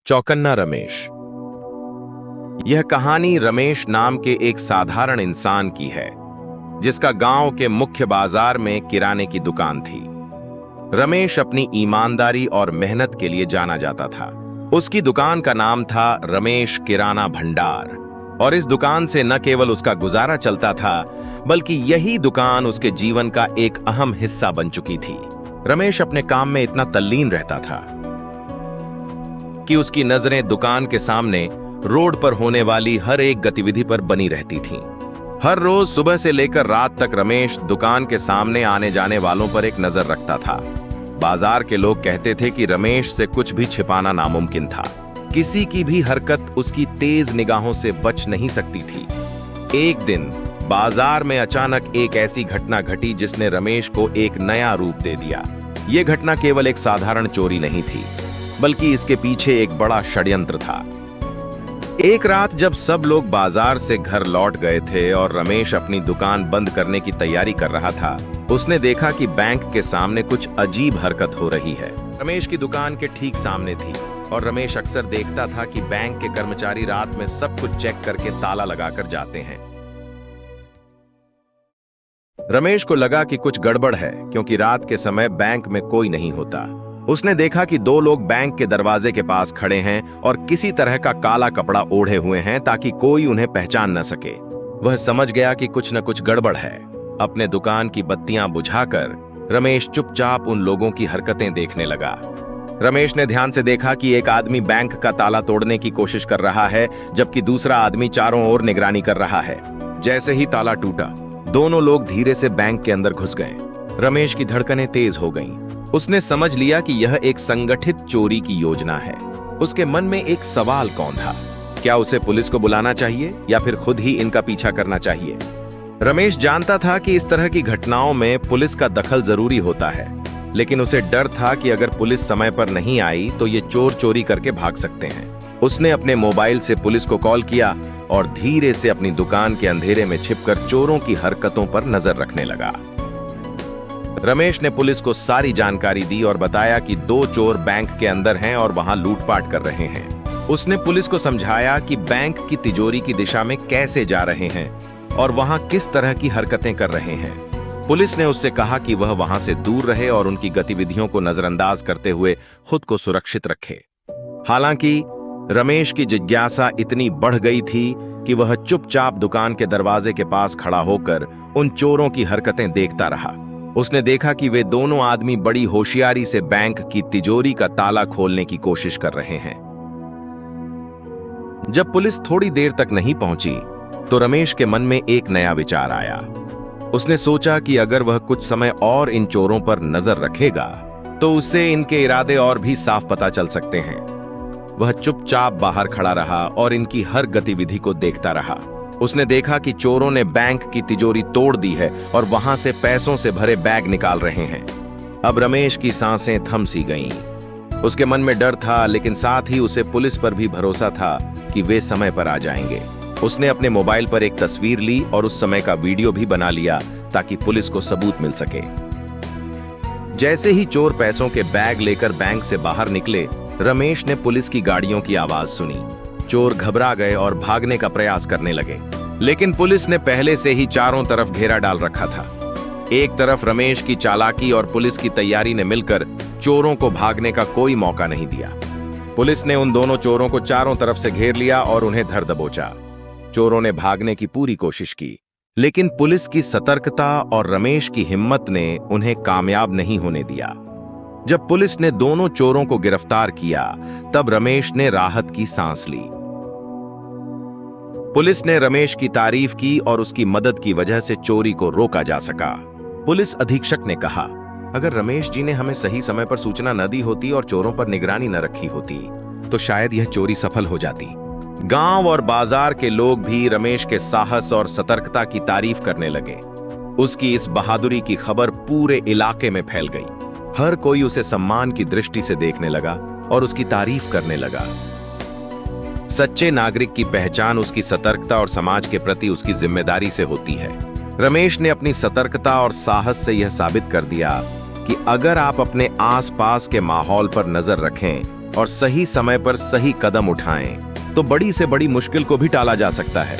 चौकन्ना रमेश। यह कहानी रमेश नाम के एक साधारण इंसान की है जिसका गांव के मुख्य बाजार में किराने की दुकान थी। रमेश अपनी ईमानदारी और मेहनत के लिए जाना जाता था। उसकी दुकान का नाम था रमेश किराना भंडार और इस दुकान से न केवल उसका गुजारा चलता था बल्कि यही दुकान उसके जीवन का एक अहम हिस्सा बन चुकी थी। रमेश अपने काम में इतना तल्लीन रहता था कि उसकी नजरें दुकान के सामने रोड पर होने वाली हर एक गतिविधि पर बनी रहती थीं। हर रोज सुबह से लेकर रात तक रमेश दुकान के सामने आने जाने वालों पर एक नजर रखता था। बाजार के लोग कहते थे कि रमेश से कुछ भी छिपाना नामुमकिन था। किसी की भी हरकत उसकी तेज निगाहों से बच नहीं सकती थी। एक दिन बाजार में अचानक एक ऐसी घटना घटी जिसने रमेश को एक नया रूप दे दिया। यह घटना केवल एक साधारण चोरी नहीं थी बल्कि इसके पीछे एक बड़ा षड्यंत्र था। एक रात जब सब लोग बाजार से घर लौट गए थे और रमेश अपनी दुकान बंद करने की तैयारी कर रहा था, उसने देखा कि बैंक के सामने कुछ अजीब हरकत हो रही है। रमेश की दुकान के ठीक सामने थी और रमेश अक्सर देखता था कि बैंक के कर्मचारी रात में सब कुछ चेक करके ताला लगाकर जाते हैं। रमेश को लगा कि कुछ गड़बड़ है क्योंकि रात के समय बैंक में कोई नहीं होता। उसने देखा कि दो लोग बैंक के दरवाजे के पास खड़े हैं और किसी तरह का काला कपड़ा ओढ़े हुए हैं ताकि कोई उन्हें पहचान न सके। वह समझ गया कि कुछ न कुछ गड़बड़ है। अपने दुकान की बत्तियां बुझाकर रमेश चुपचाप उन लोगों की हरकतें देखने लगा। रमेश ने ध्यान से देखा कि एक आदमी बैंक का ताला तोड़ने की कोशिश कर रहा है जबकि दूसरा आदमी चारों ओर निगरानी कर रहा है। जैसे ही ताला टूटा, दोनों लोग धीरे से बैंक के अंदर घुस गए। रमेश की धड़कनें तेज हो गईं। उसने समझ लिया कि यह एक संगठित चोरी की योजना है। उसके मन में एक सवाल कौन था, क्या उसे पुलिस को बुलाना चाहिए या फिर खुद ही इनका पीछा करना चाहिए। रमेश जानता था कि इस तरह की घटनाओं में पुलिस का दखल जरूरी होता है, लेकिन उसे डर था कि अगर पुलिस समय पर नहीं आई तो ये चोर चोरी करके भाग सकते हैं। उसने अपने मोबाइल से पुलिस को कॉल किया और धीरे से अपनी दुकान के अंधेरे में छिपकर चोरों की हरकतों पर नजर रखने लगा। रमेश ने पुलिस को सारी जानकारी दी और बताया कि दो चोर बैंक के अंदर हैं और वहां लूटपाट कर रहे हैं। उसने पुलिस को समझाया कि बैंक की तिजोरी की दिशा में कैसे जा रहे हैं और वहां किस तरह की हरकतें कर रहे हैं। पुलिस ने उससे कहा कि वह वहां से दूर रहे और उनकी गतिविधियों को नजरअंदाज करते हुए खुद को सुरक्षित रखे। हालांकि रमेश की जिज्ञासा इतनी बढ़ गई थी कि वह चुपचाप दुकान के दरवाजे के पास खड़ा होकर उन चोरों की हरकतें देखता रहा। उसने देखा कि वे दोनों आदमी बड़ी होशियारी से बैंक की तिजोरी का ताला खोलने की कोशिश कर रहे हैं। जब पुलिस थोड़ी देर तक नहीं पहुंची तो रमेश के मन में एक नया विचार आया। उसने सोचा कि अगर वह कुछ समय और इन चोरों पर नजर रखेगा तो उससे इनके इरादे और भी साफ पता चल सकते हैं। वह चुपचाप बाहर खड़ा रहा और इनकी हर गतिविधि को देखता रहा। उसने देखा कि चोरों ने बैंक की तिजोरी तोड़ दी है और वहां से पैसों से भरे बैग निकाल रहे हैं। अब रमेश की सांसें थम सी गईं। उसके मन में डर था लेकिन साथ ही उसे पुलिस पर भी भरोसा था कि वे समय पर आ जाएंगे। उसने अपने मोबाइल पर एक तस्वीर ली और उस समय का वीडियो भी बना लिया ताकि पुलिस को सबूत मिल सके। जैसे ही चोर पैसों के बैग लेकर बैंक से बाहर निकले, रमेश ने पुलिस की गाड़ियों की आवाज सुनी। चोर घबरा गए और भागने का प्रयास करने लगे, लेकिन पुलिस ने पहले से ही चारों तरफ घेरा डाल रखा था। एक तरफ रमेश की चालाकी और पुलिस की तैयारी ने मिलकर चोरों को भागने का कोई मौका नहीं दिया। पुलिस ने उन दोनों चोरों को चारों तरफ से घेर लिया और उन्हें धर दबोचा। चोरों ने भागने की पूरी कोशिश की, लेकिन पुलिस की सतर्कता और रमेश की हिम्मत ने उन्हें कामयाब नहीं होने दिया। जब पुलिस ने दोनों चोरों को गिरफ्तार किया, तब रमेश ने राहत की सांस ली। पुलिस ने रमेश की तारीफ की और उसकी मदद की वजह से चोरी को रोका जा सका। पुलिस अधीक्षक ने कहा, अगर रमेश जी ने हमें सही समय पर सूचना न दी होती और चोरों पर निगरानी न रखी होती तो शायद यह चोरी सफल हो जाती। गांव और बाजार के लोग भी रमेश के साहस और सतर्कता की तारीफ करने लगे। उसकी इस बहादुरी की खबर पूरे इलाके में फैल गई। हर कोई उसे सम्मान की दृष्टि से देखने लगा और उसकी तारीफ करने लगा। सच्चे नागरिक की पहचान उसकी सतर्कता और समाज के प्रति उसकी जिम्मेदारी से होती है। रमेश ने अपनी सतर्कता और साहस से यह साबित कर दिया कि अगर आप अपने आसपास के माहौल पर नजर रखें और सही समय पर सही कदम उठाएं तो बड़ी से बड़ी मुश्किल को भी टाला जा सकता है।